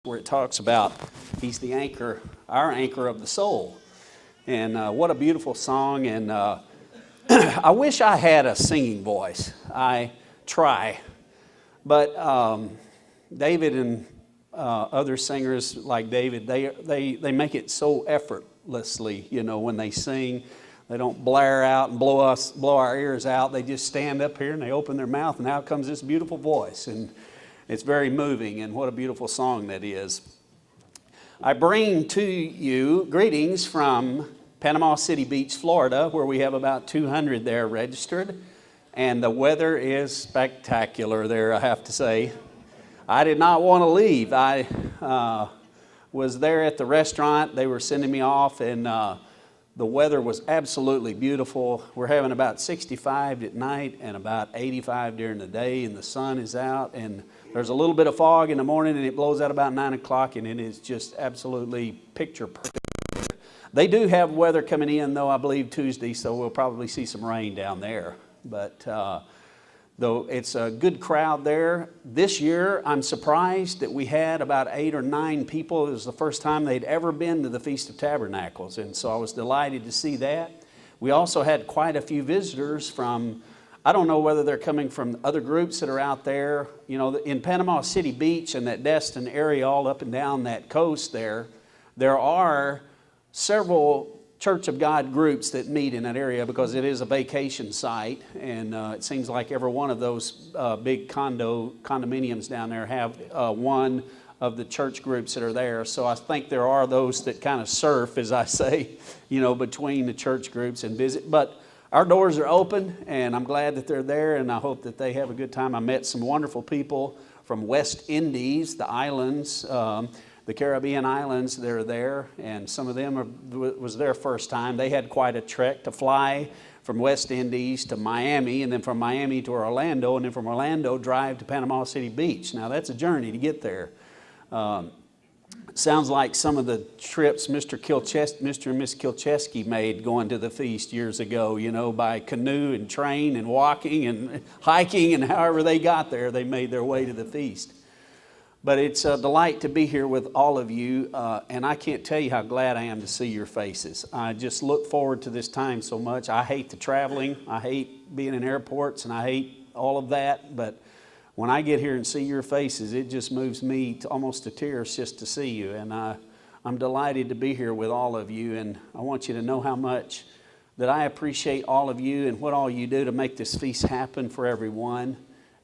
where it talks about he's the anchor, our anchor of the soul. And what a beautiful song. And I wish I had a singing voice. I try. But David and other singers like David, they make it so effortlessly, you know, when they sing. They don't blare out and blow our ears out. They just stand up here and they open their mouth and out comes this beautiful voice. And it's very moving, and what a beautiful song that is. I bring to you greetings from Panama City Beach, Florida, where we have about 200 there registered. And the weather is spectacular there, I have to say. I did not want to leave. I was there at the restaurant. They were sending me off, and the weather was absolutely beautiful. We're having about 65 at night and about 85 during the day, and the sun is out, and there's a little bit of fog in the morning, and it blows out about 9 o'clock, and it is just absolutely picture perfect. They do have weather coming in, though, I believe Tuesday, so we'll probably see some rain down there. But though it's a good crowd there. This year, I'm surprised that we had about 8 or 9 people. It was the first time they'd ever been to the Feast of Tabernacles, and so I was delighted to see that. We also had quite a few visitors from, I don't know whether they're coming from other groups that are out there. You know, in Panama City Beach and that Destin area all up and down that coast there are several Church of God groups that meet in that area because it is a vacation site, and it seems like every one of those big condominiums down there have one of the church groups that are there. So I think there are those that kind of surf, as I say, you know, between the church groups and visit. But our doors are open, and I'm glad that they're there, and I hope that they have a good time. I met some wonderful people from West Indies, the islands, the Caribbean islands. They're there, and some of them was their first time. They had quite a trek to fly from West Indies to Miami, and then from Miami to Orlando, and then from Orlando drive to Panama City Beach. Now that's a journey to get there. Sounds like some of the trips Mr. and Miss Kilchesky made going to the feast years ago, you know, by canoe and train and walking and hiking, and however they got there, they made their way to the feast. But it's a delight to be here with all of you, and I can't tell you how glad I am to see your faces. I just look forward to this time so much. I hate the traveling, I hate being in airports, and I hate all of that, but when I get here and see your faces, it just moves me to almost to tears just to see you, and I'm delighted to be here with all of you, and I want you to know how much that I appreciate all of you and what all you do to make this feast happen for everyone.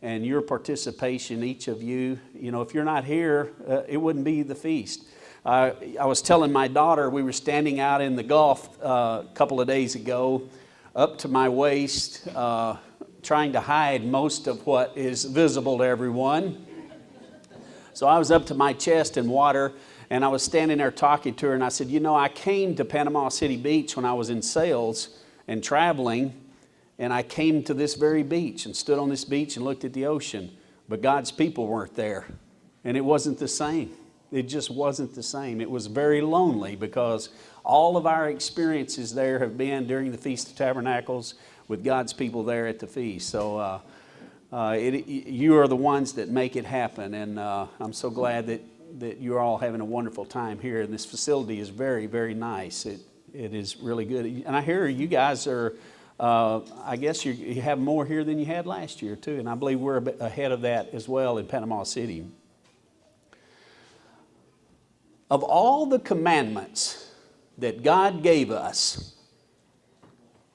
And your participation, each of you, you know, if you're not here, it wouldn't be the feast. I was telling my daughter, we were standing out in the Gulf a couple of days ago, up to my waist, trying to hide most of what is visible to everyone. So I was up to my chest in water, and I was standing there talking to her, and I said, you know, I came to Panama City Beach when I was in sales and traveling, and I came to this very beach and stood on this beach and looked at the ocean. But God's people weren't there. And it wasn't the same. It just wasn't the same. It was very lonely because all of our experiences there have been during the Feast of Tabernacles with God's people there at the feast. So you are the ones that make it happen. And I'm so glad that you're all having a wonderful time here. And this facility is very, very nice. It is really good. And I hear you guys are... I guess you have more here than you had last year too, and I believe we're a bit ahead of that as well in Panama City. Of all the commandments that God gave us,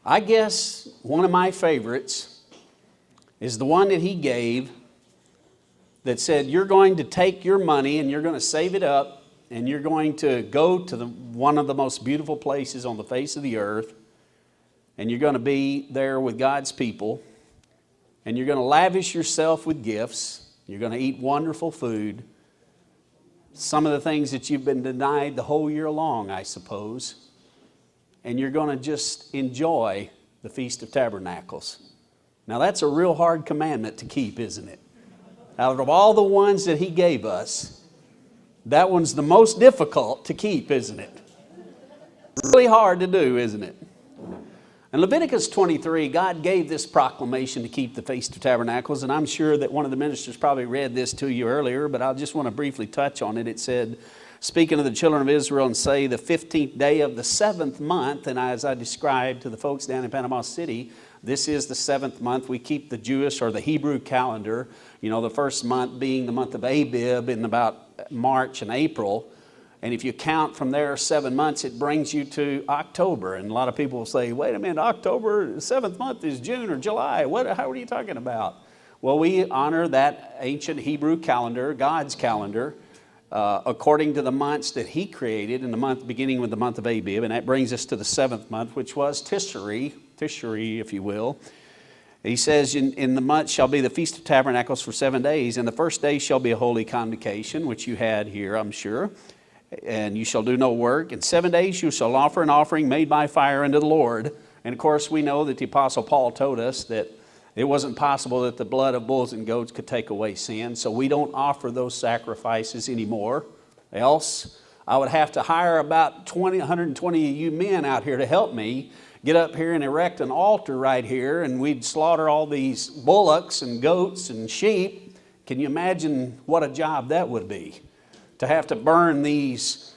I guess one of my favorites is the one that He gave that said you're going to take your money and you're going to save it up and you're going to go to one of the most beautiful places on the face of the earth, and you're going to be there with God's people, and you're going to lavish yourself with gifts. You're going to eat wonderful food. Some of the things that you've been denied the whole year long, I suppose. And you're going to just enjoy the Feast of Tabernacles. Now that's a real hard commandment to keep, isn't it? Out of all the ones that He gave us, that one's the most difficult to keep, isn't it? Really hard to do, isn't it? In Leviticus 23, God gave this proclamation to keep the Feast of Tabernacles, and I'm sure that one of the ministers probably read this to you earlier, but I just want to briefly touch on it. It said, speaking to the children of Israel, and say the 15th day of the 7th month, and as I described to the folks down in Panama City, this is the 7th month. We keep the Jewish or the Hebrew calendar, the first month being the month of Abib in about March and April. And if you count from there 7 months, it brings you to October. And a lot of people will say, wait a minute, October, the 7th month is June or July. How are you talking about? Well, we honor that ancient Hebrew calendar, God's calendar, according to the months that He created, in the month beginning with the month of Abib. And that brings us to the 7th month, which was Tishri, if you will. He says, in the month shall be the Feast of Tabernacles for 7 days. And the first day shall be a holy convocation, which you had here, I'm sure. And you shall do no work. In 7 days you shall offer an offering made by fire unto the Lord. And of course we know that the Apostle Paul told us that it wasn't possible that the blood of bulls and goats could take away sin. So we don't offer those sacrifices anymore. Else I would have to hire about 120 of you men out here to help me get up here and erect an altar right here, and we'd slaughter all these bullocks and goats and sheep. Can you imagine what a job that would be? To have to burn these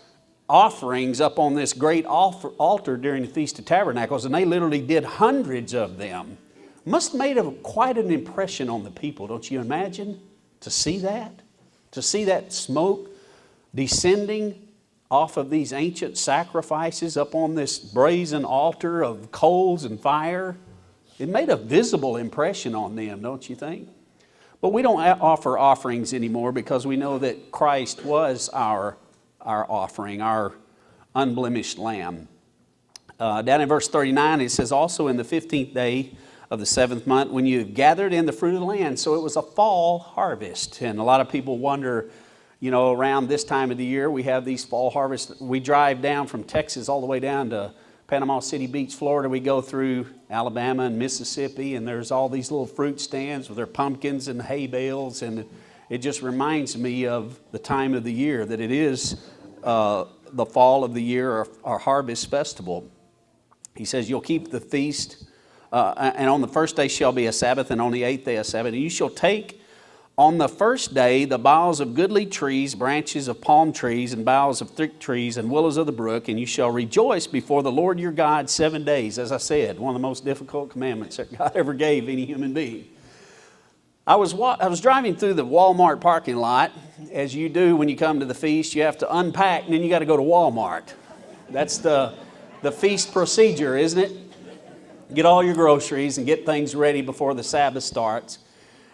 offerings up on this great altar during the Feast of Tabernacles, and they literally did hundreds of them. Must have made quite an impression on the people, don't you imagine? To see that? To see that smoke descending off of these ancient sacrifices up on this brazen altar of coals and fire. It made a visible impression on them, don't you think? But we don't offer offerings anymore because we know that Christ was our offering, our unblemished lamb. Down in verse 39, it says, also in the 15th day of the 7th month, when you have gathered in the fruit of the land. So it was a fall harvest. And a lot of people wonder, around this time of the year, we have these fall harvests. We drive down from Texas all the way down to Panama City Beach, Florida. We go through Alabama and Mississippi, and there's all these little fruit stands with their pumpkins and hay bales, and it just reminds me of the time of the year, that it is the fall of the year, our harvest festival. He says, you'll keep the feast, and on the first day shall be a Sabbath, and on the 8th day a Sabbath, and you shall take on the first day the boughs of goodly trees, branches of palm trees, and boughs of thick trees, and willows of the brook, and you shall rejoice before the Lord your God 7 days. As I said, one of the most difficult commandments that God ever gave any human being. I was driving through the Walmart parking lot, as you do when you come to the feast. You have to unpack, and then you got to go to Walmart. That's the feast procedure, isn't it? Get all your groceries and get things ready before the Sabbath starts.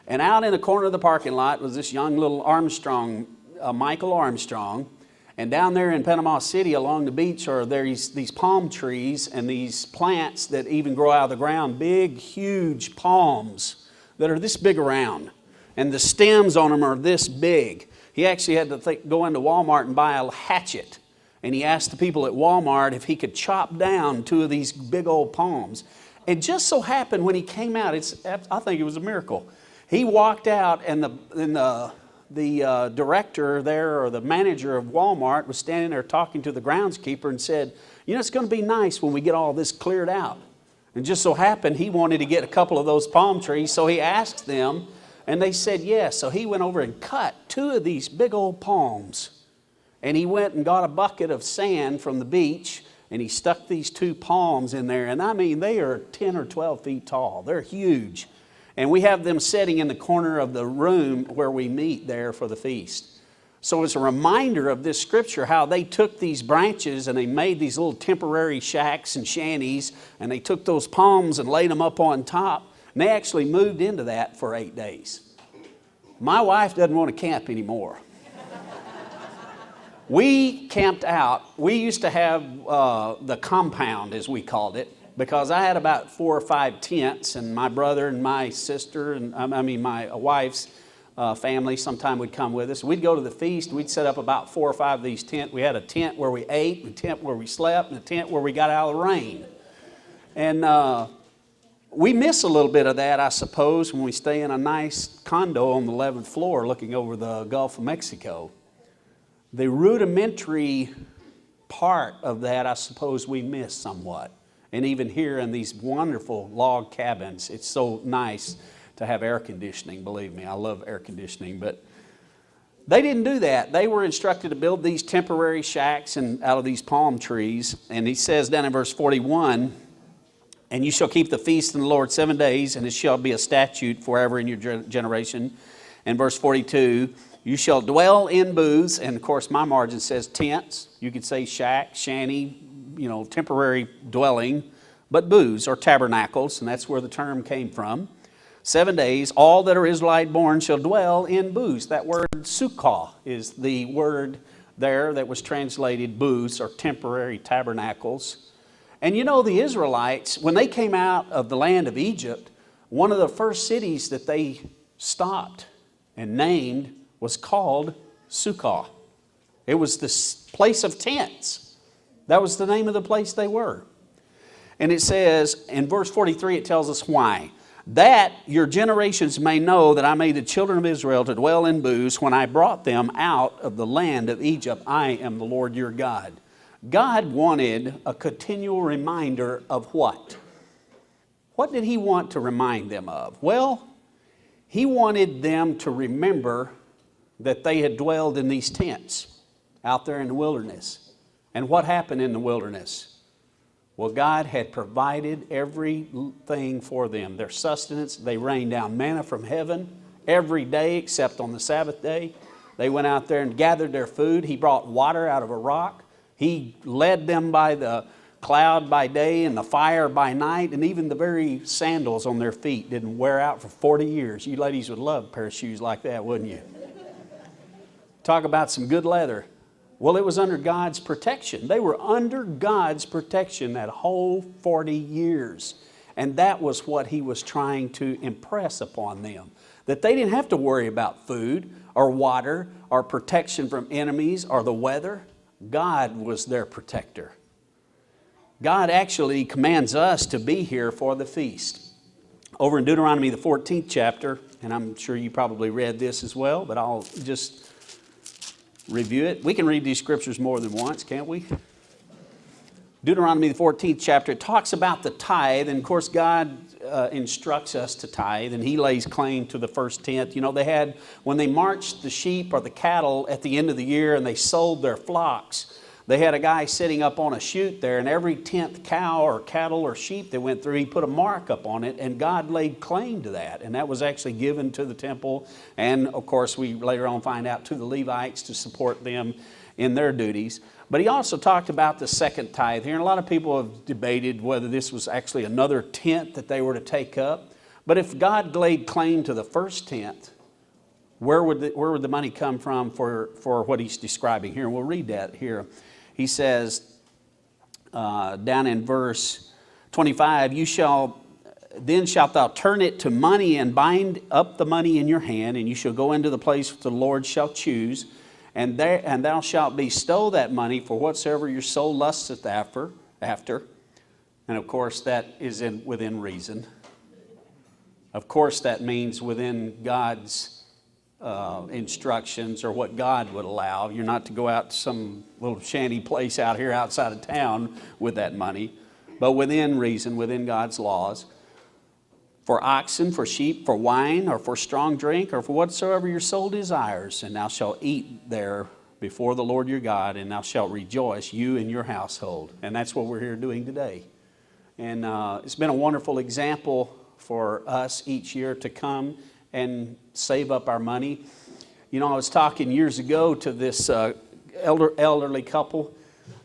And out in the corner of the parking lot was this young little Armstrong, Michael Armstrong. And down there in Panama City along the beach are these palm trees and these plants that even grow out of the ground, big, huge palms that are this big around. And the stems on them are this big. He actually had to go into Walmart and buy a hatchet. And he asked the people at Walmart if he could chop down 2 of these big old palms. It just so happened when he came out, I think it was a miracle. He walked out, and the director there, or the manager of Walmart, was standing there talking to the groundskeeper and said, it's going to be nice when we get all this cleared out. And just so happened he wanted to get a couple of those palm trees, so he asked them, and they said yes. So he went over and cut 2 of these big old palms. And he went and got a bucket of sand from the beach, and he stuck these 2 palms in there. And I mean, they are 10 or 12 feet tall. They're huge. And we have them sitting in the corner of the room where we meet there for the feast. So it's a reminder of this scripture, how they took these branches and they made these little temporary shacks and shanties, and they took those palms and laid them up on top. And they actually moved into that for 8 days. My wife doesn't want to camp anymore. We camped out. We used to have the compound, as we called it, because I had about 4 or 5 tents, and my brother and my sister, and my wife's family sometime would come with us. We'd go to the feast. We'd set up about 4 or 5 of these tents. We had a tent where we ate, a tent where we slept, and a tent where we got out of the rain. And we miss a little bit of that, I suppose, when we stay in a nice condo on the 11th floor looking over the Gulf of Mexico. The rudimentary part of that, I suppose, we miss somewhat. And even here in these wonderful log cabins, it's so nice to have air conditioning, believe me. I love air conditioning, but they didn't do that. They were instructed to build these temporary shacks out of these palm trees. And he says down in verse 41, and you shall keep the feast in the Lord 7 days, and it shall be a statute forever in your generation. And verse 42, you shall dwell in booths, and of course my margin says tents. You could say shack, shanty, temporary dwelling, but booths or tabernacles, and that's where the term came from. 7 days, all that are Israelite born shall dwell in booths. That word sukkah is the word there that was translated booths or temporary tabernacles. And the Israelites, when they came out of the land of Egypt, one of the first cities that they stopped and named was called Sukkah. It was the place of tents. That was the name of the place they were. And it says, in verse 43, it tells us why. That your generations may know that I made the children of Israel to dwell in booths when I brought them out of the land of Egypt. I am the Lord your God. God wanted a continual reminder of what? What did he want to remind them of? Well, he wanted them to remember that they had dwelled in these tents out there in the wilderness. And what happened in the wilderness? Well, God had provided everything for them. Their sustenance, they rained down manna from heaven every day except on the Sabbath day. They went out there and gathered their food. He brought water out of a rock. He led them by the cloud by day and the fire by night, and even the very sandals on their feet didn't wear out for 40 years. You ladies would love a pair of shoes like that, wouldn't you? Talk about some good leather. Well, it was under God's protection. They were under God's protection that whole 40 years. And that was what he was trying to impress upon them. That they didn't have to worry about food or water or protection from enemies or the weather. God was their protector. God actually commands us to be here for the feast. Over in Deuteronomy, the 14th chapter, and I'm sure you probably read this as well, but I'll just review it. We can read these scriptures more than once, can't we? Deuteronomy, the 14th chapter, it talks about the tithe, and of course God instructs us to tithe, and he lays claim to the first tenth. They had, when they marched the sheep or the cattle at the end of the year and they sold their flocks, they had a guy sitting up on a chute there, and every 10th cow or cattle or sheep that went through, he put a mark up on it, and God laid claim to that. And that was actually given to the temple, and of course we later on find out to the Levites to support them in their duties. But he also talked about the second tithe here, and a lot of people have debated whether this was actually another tenth that they were to take up. But if God laid claim to the first tenth, where would the money come from for what he's describing here? And we'll read that here. He says, down in verse 25, then shalt thou turn it to money and bind up the money in your hand, and you shall go into the place the Lord shall choose, and thou shalt bestow that money for whatsoever your soul lusteth after. And of course that is within reason. Of course that means within God's instructions or what God would allow. You're not to go out to some little shanty place out here outside of town with that money, but within reason, within God's laws. For oxen, for sheep, for wine, or for strong drink, or for whatsoever your soul desires, and thou shalt eat there before the Lord your God, and thou shalt rejoice, you and your household. And that's what we're here doing today. And it's been a wonderful example for us each year to come and save up our money. I was talking years ago to this elderly couple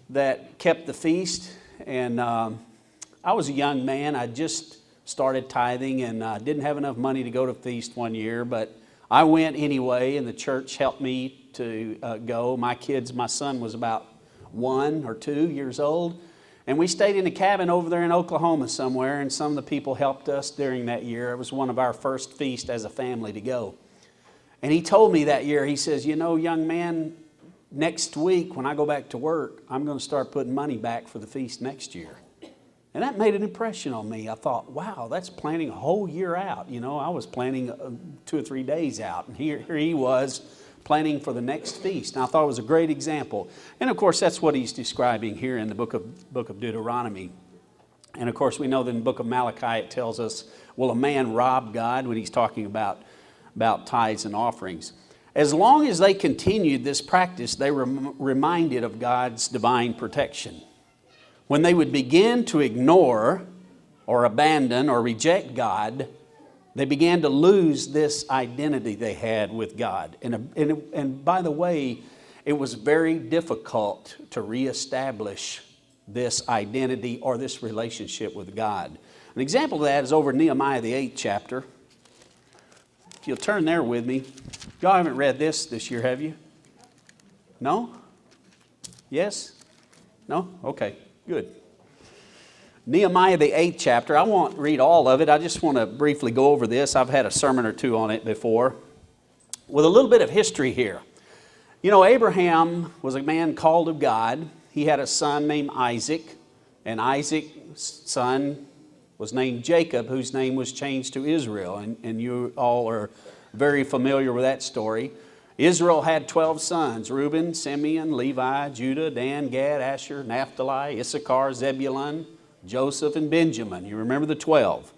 that kept the feast, and I was a young man. I just started tithing, and didn't have enough money to go to the feast one year, but I went anyway, and the church helped me to go. My son was about 1 or 2 years old, and we stayed in a cabin over there in Oklahoma somewhere, and some of the people helped us during that year. It was one of our first feasts as a family to go. And he told me that year, he says, young man, next week when I go back to work, I'm going to start putting money back for the feast next year. And that made an impression on me. I thought, wow, that's planning a whole year out. I was planning 2 or 3 days out, and here he was planning for the next feast. And I thought it was a great example. And of course, that's what he's describing here in the book of Deuteronomy. And of course, we know that in the book of Malachi, it tells us, will a man rob God, when he's talking about tithes and offerings. As long as they continued this practice, they were reminded of God's divine protection. When they would begin to ignore or abandon or reject God, they began to lose this identity they had with God. And by the way, it was very difficult to reestablish this identity or this relationship with God. An example of that is over Nehemiah, the 8th chapter. If you'll turn there with me. Y'all haven't read this year, have you? No? Yes? No? Okay, good. Nehemiah, the 8th chapter. I won't read all of it. I just want to briefly go over this. I've had a sermon or two on it before. With a little bit of history here. You know, Abraham was a man called of God. He had a son named Isaac, and Isaac's son was named Jacob, whose name was changed to Israel, and you all are very familiar with that story. Israel had 12 sons: Reuben, Simeon, Levi, Judah, Dan, Gad, Asher, Naphtali, Issachar, Zebulun, Joseph, and Benjamin. You remember the 12.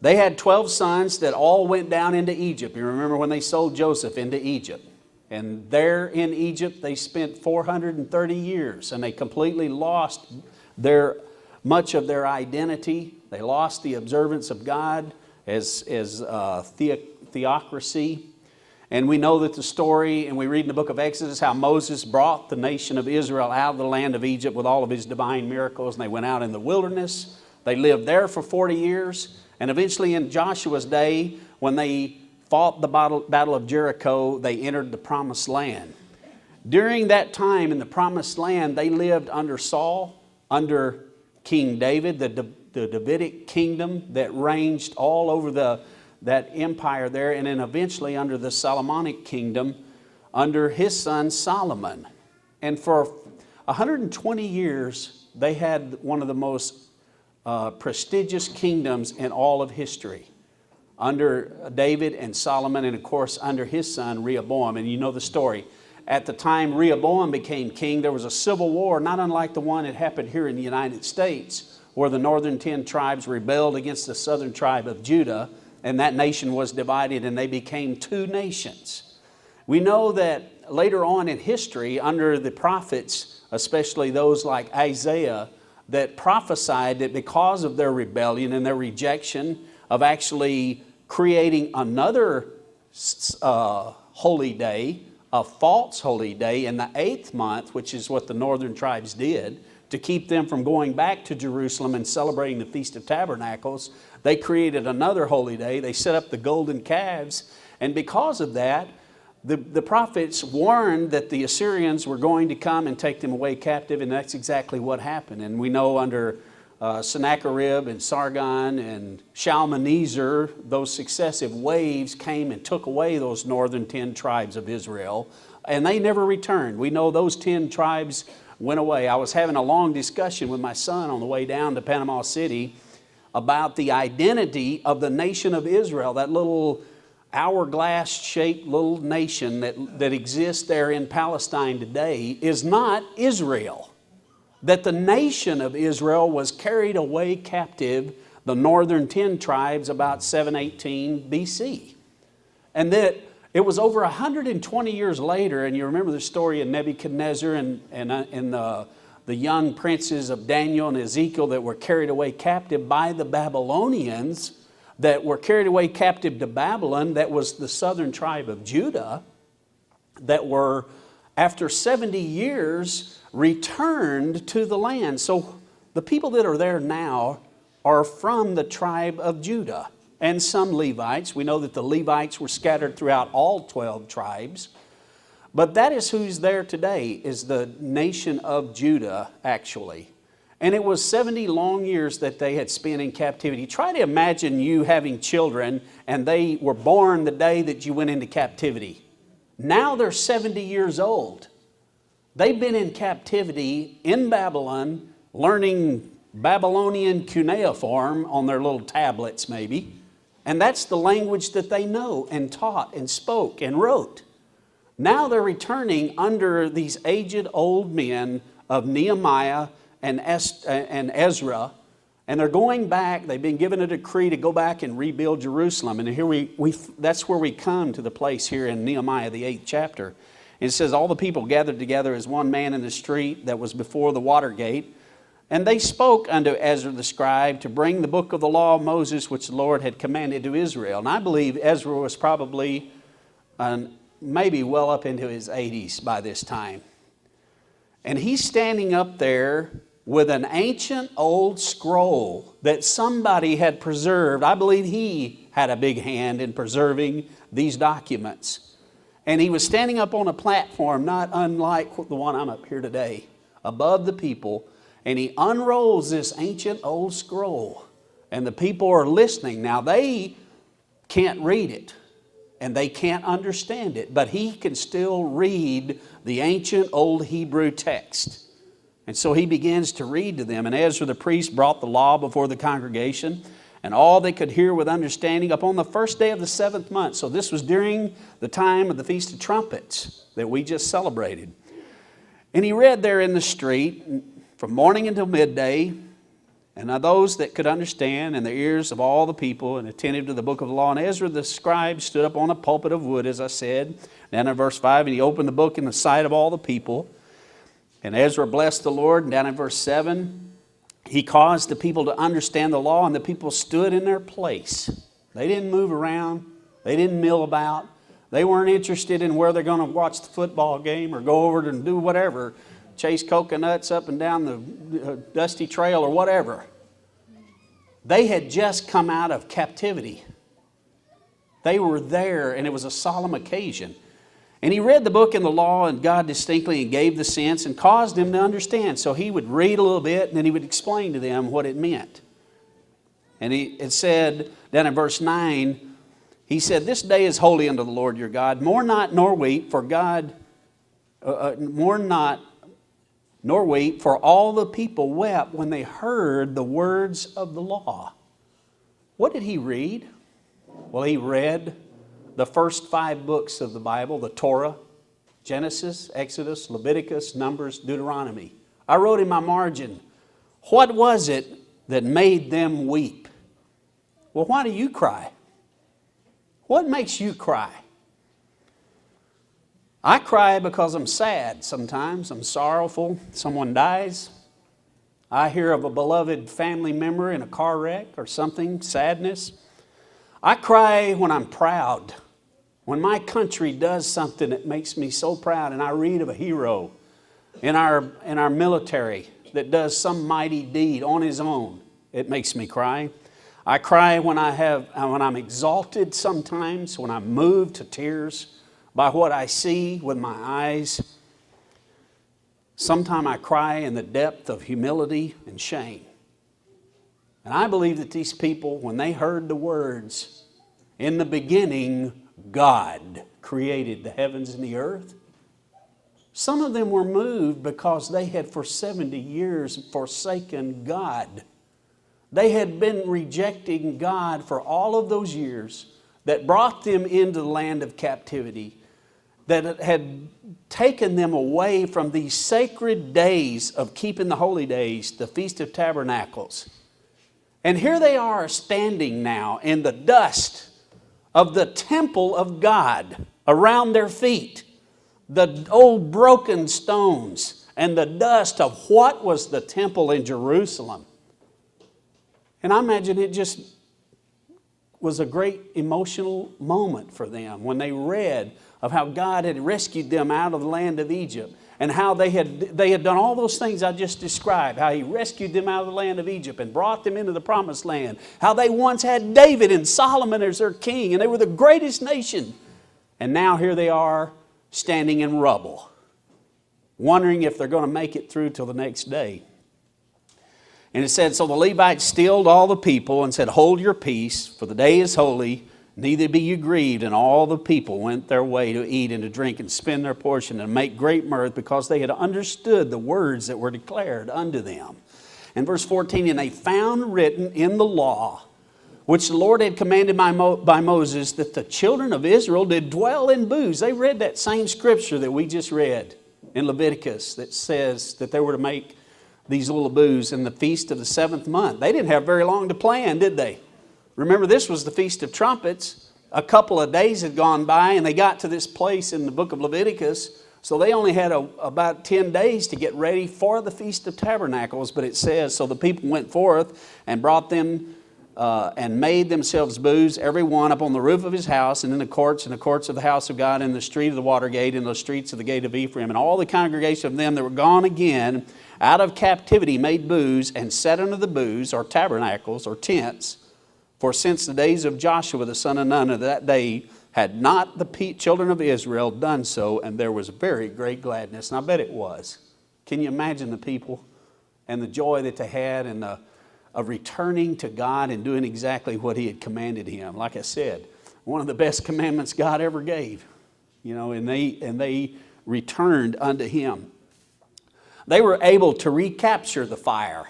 They had 12 sons that all went down into Egypt. You remember when they sold Joseph into Egypt. And there in Egypt, they spent 430 years, and they completely lost much of their identity. They lost the observance of God as theocracy. And we know that the story, and we read in the book of Exodus, how Moses brought the nation of Israel out of the land of Egypt with all of his divine miracles, and they went out in the wilderness. They lived there for 40 years, and eventually in Joshua's day, when they fought the battle of Jericho, they entered the promised land. During that time in the promised land, they lived under Saul, under King David, the Davidic kingdom that ranged all over that empire there, and then eventually under the Solomonic kingdom under his son Solomon. And for 120 years, they had one of the most prestigious kingdoms in all of history, under David and Solomon, and of course under his son Rehoboam. And you know the story. At the time Rehoboam became king, there was a civil war not unlike the one that happened here in the United States, where the northern 10 tribes rebelled against the southern tribe of Judah, and that nation was divided and they became two nations. We know that later on in history, under the prophets, especially those like Isaiah, that prophesied that because of their rebellion and their rejection of actually creating another holy day, a false holy day in the 8th month, which is what the northern tribes did, to keep them from going back to Jerusalem and celebrating the Feast of Tabernacles. They created another holy day. They set up the golden calves, and because of that, the prophets warned that the Assyrians were going to come and take them away captive, and that's exactly what happened. And we know under Sennacherib and Sargon and Shalmaneser, those successive waves came and took away those northern 10 tribes of Israel, and they never returned. We know those 10 tribes went away. I was having a long discussion with my son on the way down to Panama City about the identity of the nation of Israel, that little hourglass-shaped little nation that exists there in Palestine today is not Israel. That the nation of Israel was carried away captive, the northern 10 tribes, about 718 BC. And that it was over 120 years later, and you remember the story of Nebuchadnezzar and the young princes of Daniel and Ezekiel that were carried away captive by the Babylonians, that were carried away captive to Babylon, that was the southern tribe of Judah, that were, after 70 years, returned to the land. So the people that are there now are from the tribe of Judah, and some Levites. We know that the Levites were scattered throughout all 12 tribes. But that is who's there today, is the nation of Judah, actually. And it was 70 long years that they had spent in captivity. Try to imagine you having children and they were born the day that you went into captivity. Now they're 70 years old. They've been in captivity in Babylon, learning Babylonian cuneiform on their little tablets maybe. And that's the language that they know and taught and spoke and wrote. Now they're returning under these aged old men of Nehemiah and Ezra, And they're going back. They've been given a decree to go back and rebuild Jerusalem. And here that's where we come to the place here in Nehemiah, the 8th chapter. It says, all the people gathered together as one man in the street that was before the water gate. And they spoke unto Ezra the scribe to bring the book of the law of Moses, which the Lord had commanded to Israel. And I believe Ezra was probably maybe well up into his 80s by this time. And he's standing up there with an ancient old scroll that somebody had preserved. I believe he had a big hand in preserving these documents. And he was standing up on a platform not unlike the one I'm up here today, above the people. And he unrolls this ancient old scroll. And the people are listening. Now they can't read it. And they can't understand it. But he can still read the ancient old Hebrew text. And so he begins to read to them. And Ezra the priest brought the law before the congregation, and all they could hear with understanding upon the first day of the 7th month. So this was during the time of the Feast of Trumpets that we just celebrated. And he read there in the street from morning until midday. And now those that could understand, and the ears of all the people, and attentive to the book of the law. And Ezra the scribe stood up on a pulpit of wood, as I said. Down in verse 5, and he opened the book in the sight of all the people. And Ezra blessed the Lord. And down in verse 7, he caused the people to understand the law, and the people stood in their place. They didn't move around. They didn't mill about. They weren't interested in where they're going to watch the football game or go over and do whatever, chase coconuts up and down the dusty trail or whatever. They had just come out of captivity. They were there, and it was a solemn occasion. And he read the book in the law and God distinctly and gave the sense and caused them to understand. So he would read a little bit and then he would explain to them what it meant. And it said down in verse 9, he said, this day is holy unto the Lord your God. Mourn not nor weep, for God, mourn not nor weep, for all the people wept when they heard the words of the law. What did he read? Well, he read the first 5 books of the Bible, the Torah, Genesis, Exodus, Leviticus, Numbers, Deuteronomy. I wrote in my margin, what was it that made them weep? Well, why do you cry? What makes you cry? I cry because I'm sad sometimes. I'm sorrowful. Someone dies. I hear of a beloved family member in a car wreck or something, sadness. I cry when I'm proud. When my country does something that makes me so proud, and I read of a hero in our military that does some mighty deed on his own, it makes me cry. I cry when I'm exalted sometimes, when I'm moved to tears by what I see with my eyes. Sometimes I cry in the depth of humility and shame. And I believe that these people, when they heard the words, in the beginning, God created the heavens and the earth. Some of them were moved because they had for 70 years forsaken God. They had been rejecting God for all of those years that brought them into the land of captivity, that had taken them away from these sacred days of keeping the holy days, the Feast of Tabernacles. And here they are standing now in the dust of the temple of God around their feet. The old broken stones and the dust of what was the temple in Jerusalem. And I imagine it just was a great emotional moment for them when they read of how God had rescued them out of the land of Egypt, and how they had done all those things I just described, how He rescued them out of the land of Egypt and brought them into the promised land, how they once had David and Solomon as their king, and they were the greatest nation. And now here they are standing in rubble, wondering if they're going to make it through till the next day. And it said, so the Levites stilled all the people and said, hold your peace, for the day is holy, neither be you grieved. And all the people went their way to eat and to drink and spend their portion and make great mirth, because they had understood the words that were declared unto them. And verse 14, and they found written in the law, which the Lord had commanded by Moses, that the children of Israel did dwell in booths. They read that same scripture that we just read in Leviticus that says that they were to make these little booths in the feast of the 7th month. They didn't have very long to plan, did they? Remember, this was the Feast of Trumpets. A couple of days had gone by and they got to this place in the book of Leviticus. So they only had about 10 days to get ready for the Feast of Tabernacles. But it says, so the people went forth and brought them and made themselves booths, every one up on the roof of his house and in the courts of the house of God, in the street of the water gate, in the streets of the gate of Ephraim. And all the congregation of them that were gone again out of captivity made booths and sat under the booths, or tabernacles, or tents. For since the days of Joshua the son of Nun of that day had not the children of Israel done so, and there was very great gladness. And I bet it was. Can you imagine the people and the joy that they had, and of returning to God and doing exactly what He had commanded him? Like I said, one of the best commandments God ever gave. And they returned unto Him. They were able to recapture the fire,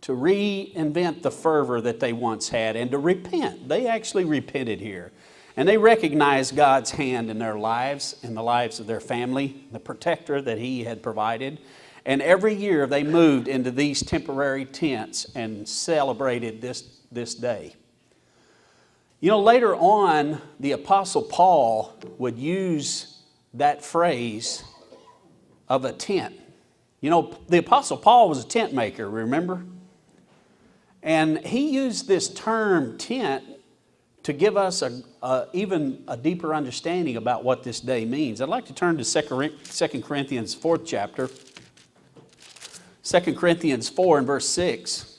to reinvent the fervor that they once had, and to repent. They actually repented here. And they recognized God's hand in their lives, in the lives of their family, the protector that He had provided. And every year they moved into these temporary tents and celebrated this day. Later on, the Apostle Paul would use that phrase of a tent. The Apostle Paul was a tent maker, remember? And he used this term tent to give us even a deeper understanding about what this day means. I'd like to turn to 2 Corinthians 4th chapter. 2 Corinthians 4 and verse 6.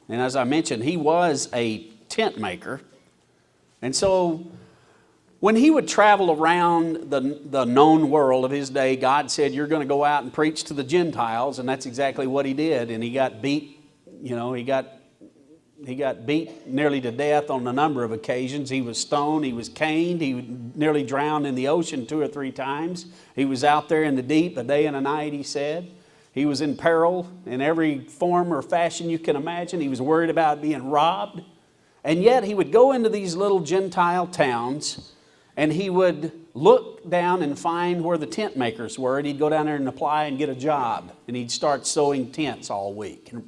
And as I mentioned, he was a tent maker. And so when he would travel around the known world of his day, God said, you're going to go out and preach to the Gentiles. And that's exactly what he did. And he got beat, he got beat nearly to death on a number of occasions. He was stoned, he was caned, he nearly drowned in the ocean 2 or 3 times. He was out there in the deep a day and a night, he said. He was in peril in every form or fashion you can imagine. He was worried about being robbed. And yet he would go into these little Gentile towns, and he would look down and find where the tent makers were, and he'd go down there and apply and get a job. And he'd start sewing tents all week, and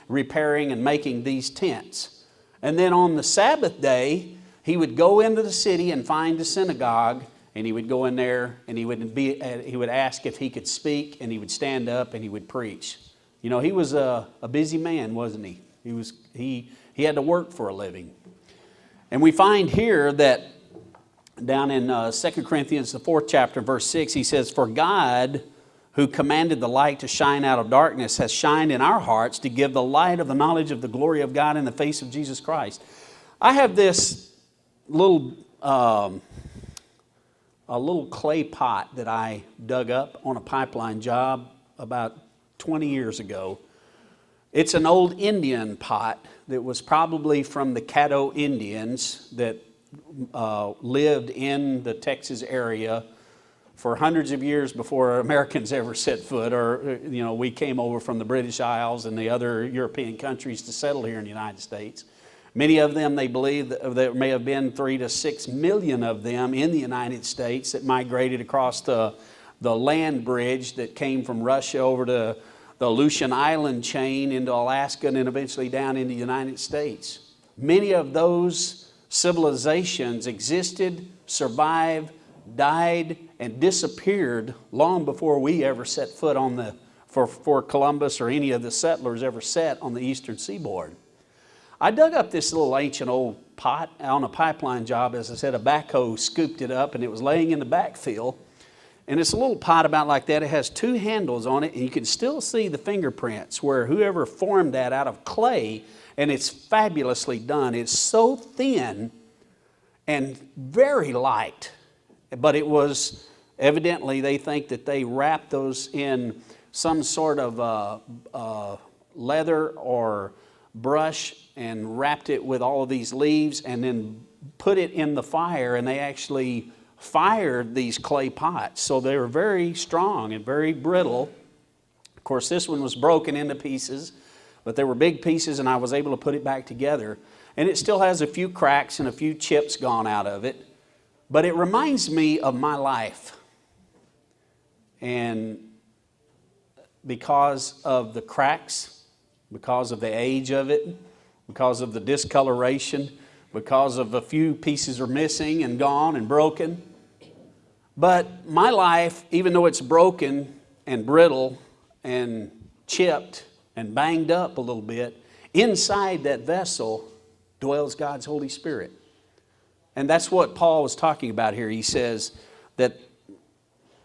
repairing and making these tents. And then on the Sabbath day, he would go into the city and find a synagogue, and he would go in there and he would ask if he could speak, and he would stand up and he would preach. He was a busy man, wasn't he? He had to work for a living. And we find here that down in 2 Corinthians, the 4th chapter, verse 6, he says, for God, who commanded the light to shine out of darkness, has shined in our hearts to give the light of the knowledge of the glory of God in the face of Jesus Christ. I have this little clay pot that I dug up on a pipeline job about 20 years ago. It's an old Indian pot that was probably from the Caddo Indians that lived in the Texas area for hundreds of years before Americans ever set foot, or we came over from the British Isles and the other European countries to settle here in the United States. Many of them, they believe that there may have been 3 to 6 million of them in the United States that migrated across the land bridge that came from Russia over to the Aleutian Island chain into Alaska and then eventually down into the United States. Many of those civilizations existed, survived, died, and disappeared long before we ever set foot on for Columbus or any of the settlers ever set on the eastern seaboard. I dug up this little ancient old pot on a pipeline job. As I said, a backhoe scooped it up and it was laying in the backfill. And it's a little pot about like that. It has 2 handles on it, and you can still see the fingerprints where whoever formed that out of clay, and it's fabulously done. It's so thin and very light, but it was evidently, they think that they wrapped those in some sort of leather or brush and wrapped it with all of these leaves and then put it in the fire, and they actually fired these clay pots. So they were very strong and very brittle. Of course, this one was broken into pieces, but they were big pieces, and I was able to put it back together. And it still has a few cracks and a few chips gone out of it. But it reminds me of my life. And because of the cracks, because of the age of it, because of the discoloration, because of a few pieces are missing and gone and broken. But my life, even though it's broken and brittle and chipped and banged up a little bit, inside that vessel dwells God's Holy Spirit. And that's what Paul was talking about here. He says that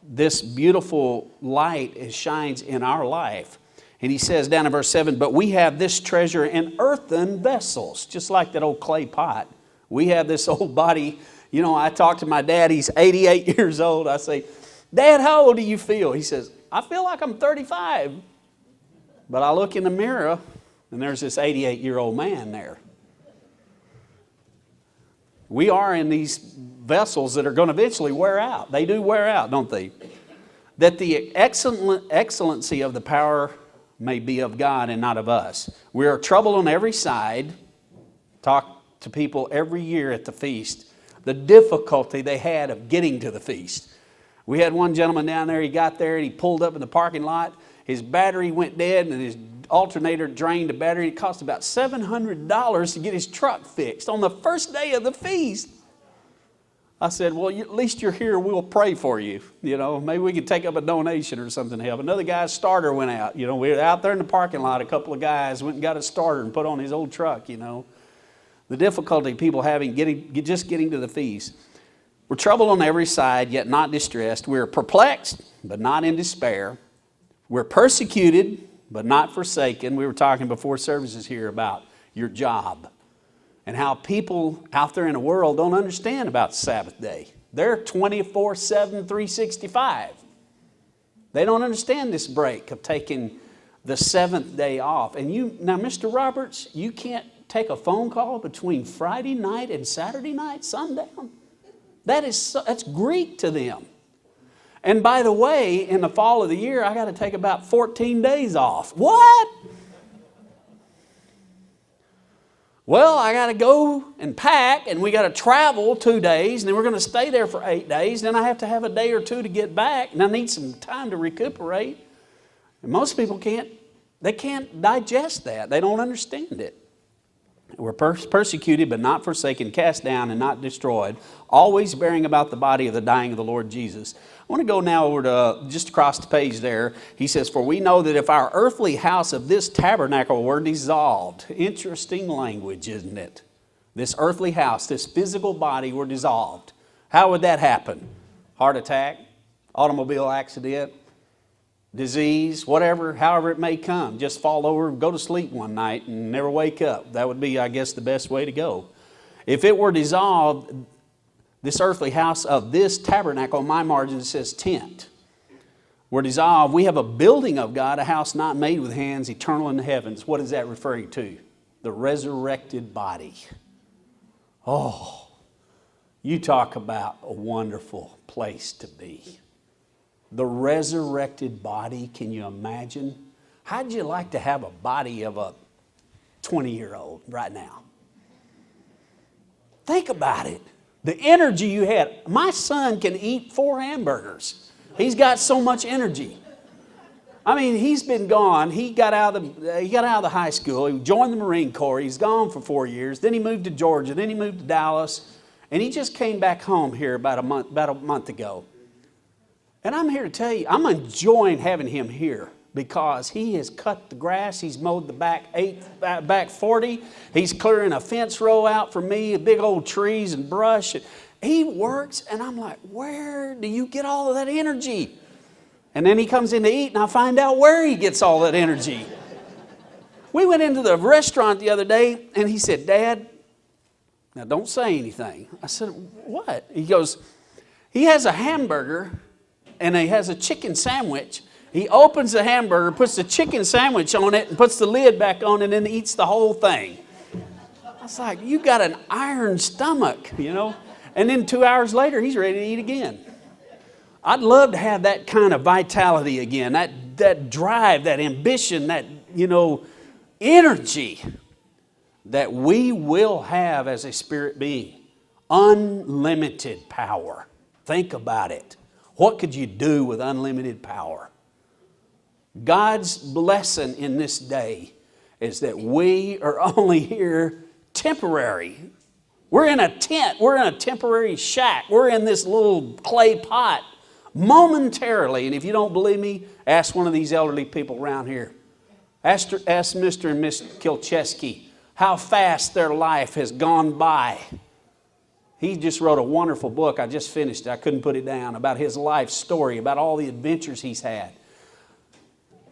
this beautiful light shines in our life. And he says down in verse 7, but we have this treasure in earthen vessels, just like that old clay pot. We have this old body. You know, I talk to my dad, he's 88 years old. I say, Dad, how old do you feel? He says, I feel like I'm 35. But I look in the mirror, and there's this 88-year-old man there. We are in these vessels that are going to eventually wear out. They do wear out, don't they? That the excellency of the power may be of God and not of us. We are troubled on every side. Talk to people every year at the feast. The difficulty they had of getting to the feast. We had one gentleman down there, he got there and he pulled up in the parking lot. His battery went dead and his alternator drained the battery. It cost about $700 to get his truck fixed on the first day of the feast. I said, well, at least you're here. We'll pray for you. You know, maybe we could take up a donation or something to help. Another guy's starter went out. You know, we were out there in the parking lot. A couple of guys went and got a starter and put on his old truck, you know. The difficulty people having just getting to the feast. We're troubled on every side, yet not distressed. We're perplexed, but not in despair. We're persecuted, but not forsaken. We were talking before services here about your job and how people out there in the world don't understand about the Sabbath day. They're 24/7, 365. They don't understand this break of taking the seventh day off. And now, Mr. Roberts, you can't take a phone call between Friday night and Saturday night, sundown. That's Greek to them. And by the way, in the fall of the year, I got to take about 14 days off. What? Well, I got to go and pack, and we got to travel 2 days, and then we're going to stay there for 8 days. Then I have to have a day or two to get back, and I need some time to recuperate. And most people can't digest that. They don't understand it. We're persecuted but not forsaken, cast down and not destroyed, always bearing about the body of the dying of the Lord Jesus. I want to go now over to just across the page there. He says, for we know that if our earthly house of this tabernacle were dissolved. Interesting language, isn't it? This earthly house, this physical body were dissolved. How would that happen? Heart attack, automobile accident, disease, whatever, however it may come. Just fall over, go to sleep one night and never wake up. That would be, I guess, the best way to go. If it were dissolved, this earthly house of this tabernacle, on my margin it says tent, were dissolved. We have a building of God, a house not made with hands, eternal in the heavens. What is that referring to? The resurrected body. Oh, you talk about a wonderful place to be. The resurrected body, can you imagine? How'd you like to have a body of a 20-year-old right now? Think about it. The energy you had. My son can eat 4 hamburgers. He's got so much energy. I mean, he's been gone. He got out of the high school. He joined the Marine Corps. He's gone for 4 years. Then he moved to Georgia. Then he moved to Dallas. And he just came back home here about a month ago. And I'm here to tell you, I'm enjoying having him here because he has cut the grass. He's mowed the back 40. He's clearing a fence row out for me, big old trees and brush. He works, and I'm like, where do you get all of that energy? And then he comes in to eat, and I find out where he gets all that energy. We went into the restaurant the other day, and he said, Dad, now don't say anything. I said, what? He goes, he has a hamburger, and he has a chicken sandwich. He opens the hamburger, puts the chicken sandwich on it, and puts the lid back on, and then eats the whole thing. I was like, you got an iron stomach, you know? And then 2 hours later, he's ready to eat again. I'd love to have that kind of vitality again, that drive, that ambition, that, energy that we will have as a spirit being. Unlimited power. Think about it. What could you do with unlimited power? God's blessing in this day is that we are only here temporary. We're in a tent. We're in a temporary shack. We're in this little clay pot momentarily. And if you don't believe me, ask one of these elderly people around here. Ask Mr. and Miss Kilcheski how fast their life has gone by. He just wrote a wonderful book. I just finished it. I couldn't put it down. About his life story, about all the adventures he's had.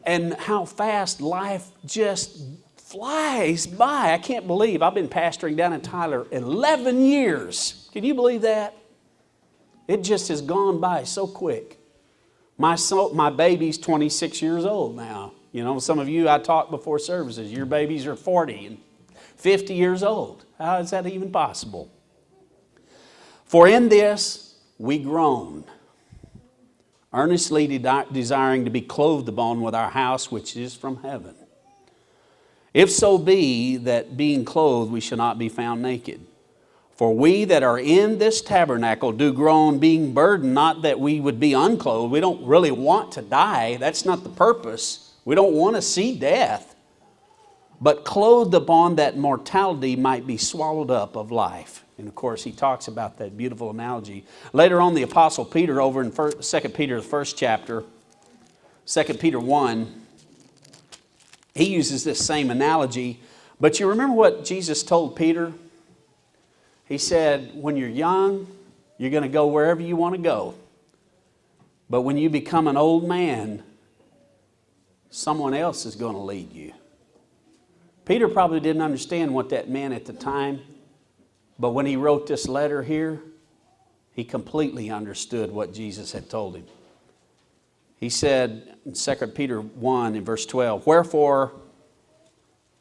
And how fast life just flies by. I can't believe I've been pastoring down in Tyler 11 years. Can you believe that? It just has gone by so quick. My baby's 26 years old now. You know, some of you, I talked before services, your babies are 40 and 50 years old. How is that even possible? For in this we groan, earnestly desiring to be clothed upon with our house which is from heaven. If so be that being clothed we shall not be found naked. For we that are in this tabernacle do groan, being burdened, not that we would be unclothed. We don't really want to die. That's not the purpose. We don't want to see death. But clothed upon that mortality might be swallowed up of life. And of course, he talks about that beautiful analogy. Later on, the Apostle Peter, over in 2 Peter, the first chapter, 2 Peter 1, he uses this same analogy. But you remember what Jesus told Peter? He said, when you're young, you're going to go wherever you want to go. But when you become an old man, someone else is going to lead you. Peter probably didn't understand what that meant at the time. But when he wrote this letter here, he completely understood what Jesus had told him. He said in 2 Peter 1 in verse 12, wherefore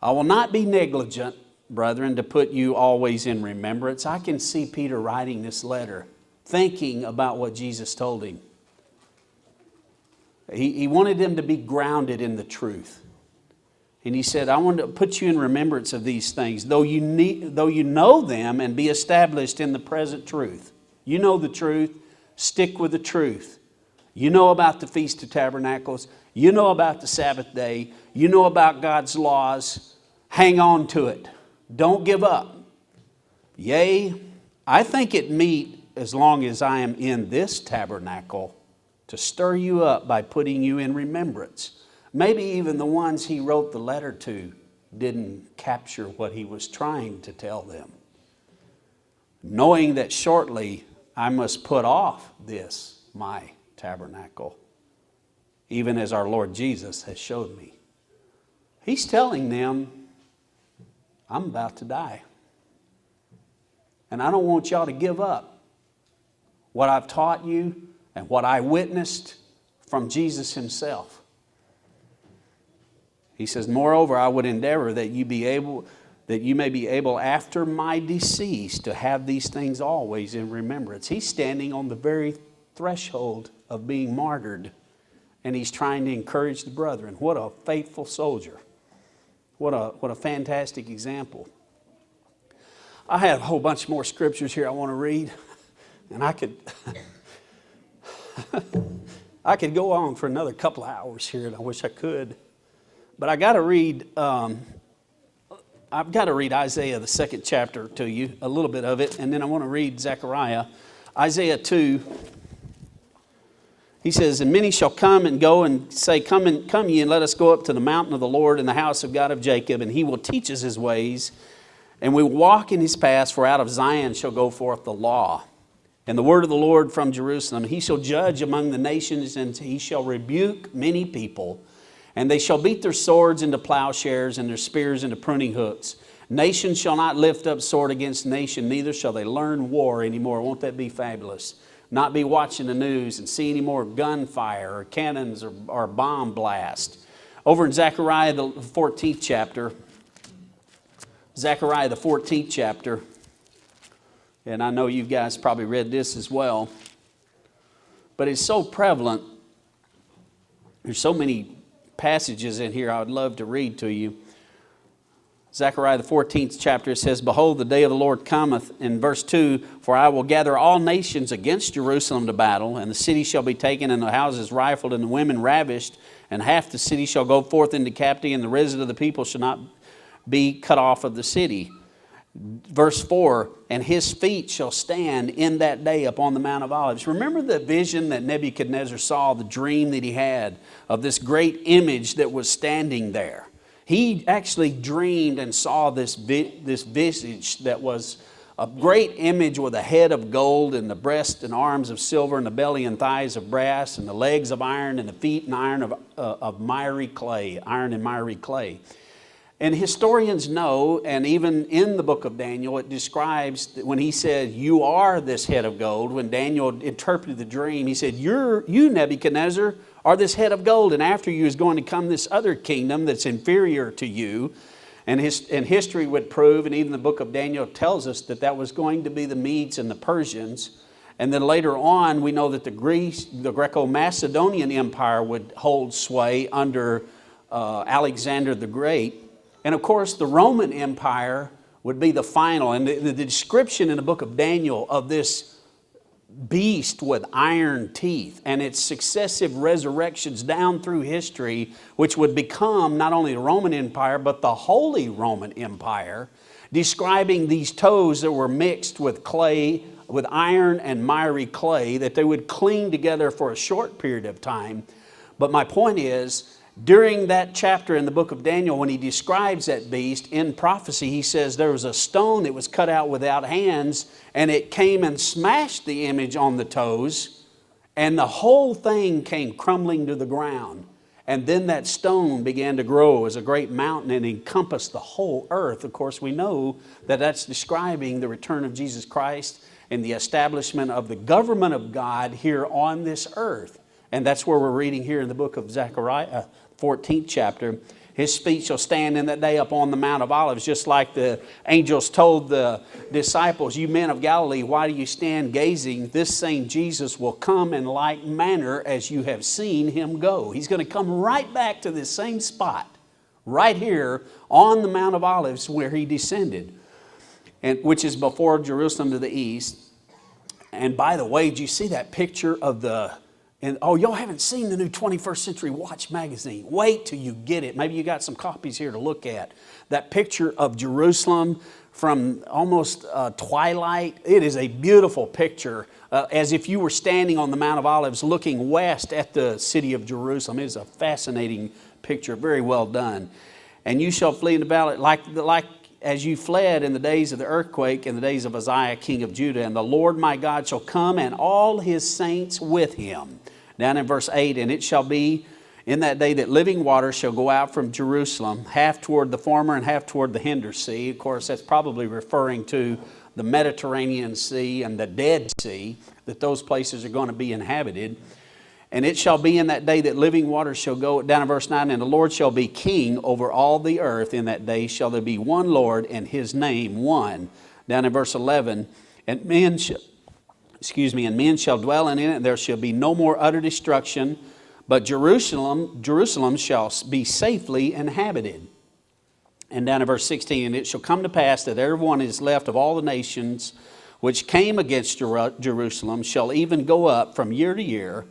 I will not be negligent, brethren, to put you always in remembrance. I can see Peter writing this letter, thinking about what Jesus told him. He wanted them to be grounded in the truth. And he said, I want to put you in remembrance of these things, though you know them and be established in the present truth. You know the truth, stick with the truth. You know about the Feast of Tabernacles. You know about the Sabbath day. You know about God's laws. Hang on to it. Don't give up. Yea, I think it meet, as long as I am in this tabernacle, to stir you up by putting you in remembrance. Maybe even the ones he wrote the letter to didn't capture what he was trying to tell them. Knowing that shortly I must put off this, my tabernacle, even as our Lord Jesus has showed me. He's telling them, I'm about to die. And I don't want y'all to give up what I've taught you and what I witnessed from Jesus himself. He says, moreover, I would endeavor that you may be able after my decease to have these things always in remembrance. He's standing on the very threshold of being martyred, and he's trying to encourage the brethren. What a faithful soldier. What a fantastic example. I have a whole bunch more scriptures here I want to read, and I could go on for another couple of hours here, and I wish I could. But I've got to read Isaiah, the 2nd chapter to you, a little bit of it, and then I want to read Zechariah. Isaiah 2, he says, and many shall come and go and say, come ye, and let us go up to the mountain of the Lord and the house of God of Jacob, and he will teach us his ways, and we will walk in his paths, for out of Zion shall go forth the law. And the word of the Lord from Jerusalem, he shall judge among the nations, and he shall rebuke many people. And they shall beat their swords into plowshares and their spears into pruning hooks. Nation shall not lift up sword against nation, neither shall they learn war anymore. Won't that be fabulous? Not be watching the news and see any more gunfire or cannons or bomb blast. Over in Zechariah, the 14th chapter, Zechariah, the 14th chapter, and I know you guys probably read this as well, but it's so prevalent. There's so many passages in here I would love to read to you. Zechariah the 14th chapter, it says, Behold, the day of the Lord cometh, in verse 2, For I will gather all nations against Jerusalem to battle, and the city shall be taken, and the houses rifled, and the women ravished, and half the city shall go forth into captivity, and the residue of the people shall not be cut off of the city. Verse 4, And his feet shall stand in that day upon the Mount of Olives. Remember the vision that Nebuchadnezzar saw, the dream that he had of this great image that was standing there. He actually dreamed and saw this visage that was a great image with a head of gold and the breast and arms of silver and the belly and thighs of brass and the legs of iron and the feet and iron of miry clay, iron and miry clay. And historians know, and even in the book of Daniel, it describes that when he said, You are this head of gold, when Daniel interpreted the dream, he said, You, Nebuchadnezzar, are this head of gold, and after you is going to come this other kingdom that's inferior to you. And history would prove, and even the book of Daniel tells us that that was going to be the Medes and the Persians. And then later on, we know that the Greco-Macedonian Empire would hold sway under Alexander the Great. And of course, the Roman Empire would be the final. And the description in the book of Daniel of this beast with iron teeth and its successive resurrections down through history, which would become not only the Roman Empire, but the Holy Roman Empire, describing these toes that were mixed with clay, with iron and miry clay, that they would cling together for a short period of time. But my point is, during that chapter in the book of Daniel, when he describes that beast in prophecy, he says there was a stone that was cut out without hands, and it came and smashed the image on the toes, and the whole thing came crumbling to the ground. And then that stone began to grow as a great mountain and encompassed the whole earth. Of course, we know that that's describing the return of Jesus Christ and the establishment of the government of God here on this earth. And that's where we're reading here in the book of Zechariah, 14th chapter. His feet shall stand in that day upon the Mount of Olives, just like the angels told the disciples, You men of Galilee, why do you stand gazing? This same Jesus will come in like manner as you have seen him go. He's going to come right back to this same spot, right here on the Mount of Olives where he descended, and which is before Jerusalem to the east. And by the way, did you see that picture of y'all haven't seen the new 21st Century Watch magazine. Wait till you get it. Maybe you got some copies here to look at. That picture of Jerusalem from almost twilight. It is a beautiful picture, as if you were standing on the Mount of Olives looking west at the city of Jerusalem. It is a fascinating picture, very well done. And you shall flee in the valley like as you fled in the days of the earthquake, in the days of Uzziah, king of Judah. And the Lord my God shall come, and all his saints with him. Down in verse 8, And it shall be in that day that living water shall go out from Jerusalem, half toward the former and half toward the hinder sea. Of course, that's probably referring to the Mediterranean Sea and the Dead Sea, that those places are going to be inhabited. And it shall be in that day that living water shall go, down in verse 9, And the Lord shall be king over all the earth. In that day shall there be one Lord, and his name one. Down in verse 11, And men shall dwell in it, and there shall be no more utter destruction, but Jerusalem shall be safely inhabited. And down in verse 16, And it shall come to pass that everyone is left of all the nations which came against Jerusalem shall even go up from year to year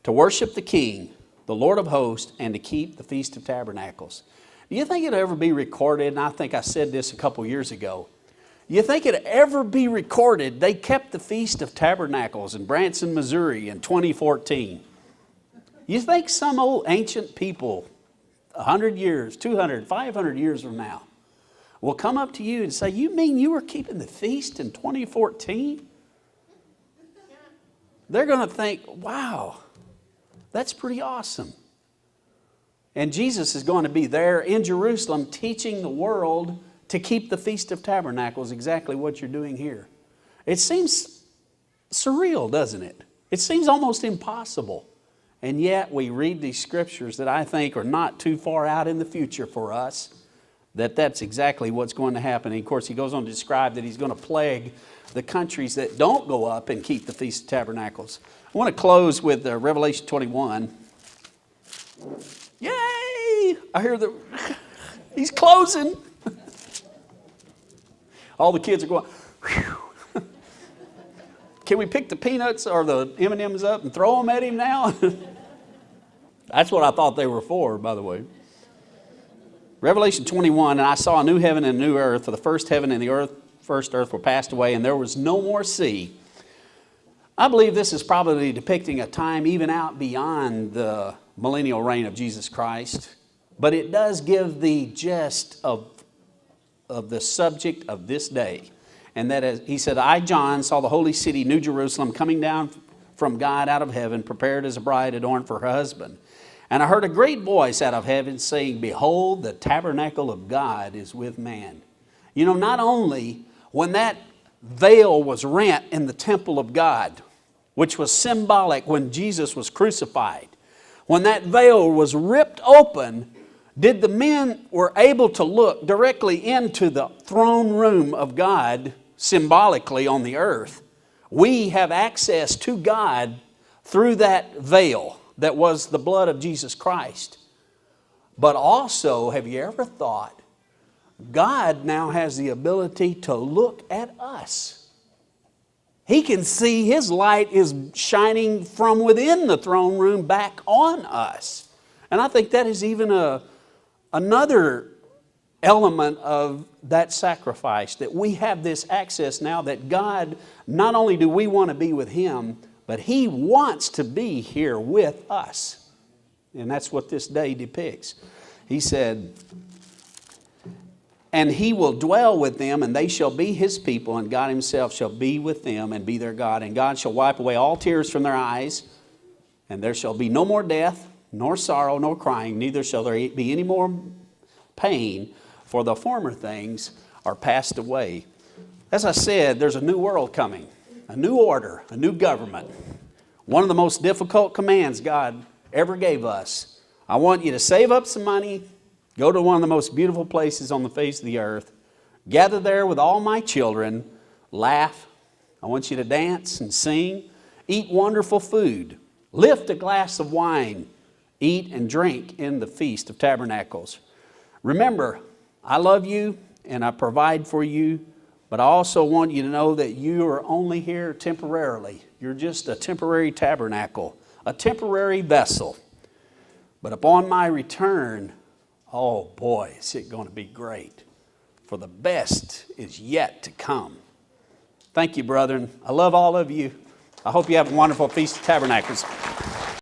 to worship the King, the Lord of hosts, and to keep the Feast of Tabernacles. Do you think it'll ever be recorded? And I think I said this a couple years ago. You think it'd ever be recorded? They kept the Feast of Tabernacles in Branson, Missouri in 2014. You think some old ancient people, 100 years, 200, 500 years from now, will come up to you and say, You mean you were keeping the feast in 2014? They're going to think, wow, that's pretty awesome. And Jesus is going to be there in Jerusalem teaching the world to keep the Feast of Tabernacles, exactly what you're doing here. It seems surreal, doesn't it? It seems almost impossible. And yet we read these scriptures that I think are not too far out in the future for us, that's exactly what's going to happen. And of course, he goes on to describe that he's going to plague the countries that don't go up and keep the Feast of Tabernacles. I want to close with Revelation 21. Yay! I hear he's closing. All the kids are going, whew. Can we pick the peanuts or the M&Ms up and throw them at him now? That's what I thought they were for, by the way. Revelation 21, and I saw a new heaven and a new earth, for the first heaven and the first earth were passed away, and there was no more sea. I believe this is probably depicting a time even out beyond the millennial reign of Jesus Christ, but it does give the gist of the subject of this day. And that is, he said, I, John, saw the holy city, New Jerusalem, coming down from God out of heaven, prepared as a bride adorned for her husband. And I heard a great voice out of heaven saying, behold, the tabernacle of God is with man. You know, not only when that veil was rent in the temple of God, which was symbolic when Jesus was crucified, when that veil was ripped open, did the men were able to look directly into the throne room of God, symbolically on the earth. We have access to God through that veil that was the blood of Jesus Christ. But also, have you ever thought, God now has the ability to look at us. He can see His light is shining from within the throne room back on us. And I think that is even another element of that sacrifice, that we have this access now that God, not only do we want to be with Him, but He wants to be here with us. And that's what this day depicts. He said, and He will dwell with them, and they shall be His people, and God Himself shall be with them and be their God. And God shall wipe away all tears from their eyes, and there shall be no more death, nor sorrow, nor crying, neither shall there be any more pain, for the former things are passed away. As I said, there's a new world coming, a new order, a new government. One of the most difficult commands God ever gave us. I want you to save up some money, go to one of the most beautiful places on the face of the earth, gather there with all my children, laugh. I want you to dance and sing, eat wonderful food, lift a glass of wine, eat and drink in the Feast of Tabernacles. Remember, I love you and I provide for you, but I also want you to know that you are only here temporarily. You're just a temporary tabernacle, a temporary vessel. But upon my return, oh boy, is it going to be great. For the best is yet to come. Thank you, brethren. I love all of you. I hope you have a wonderful Feast of Tabernacles.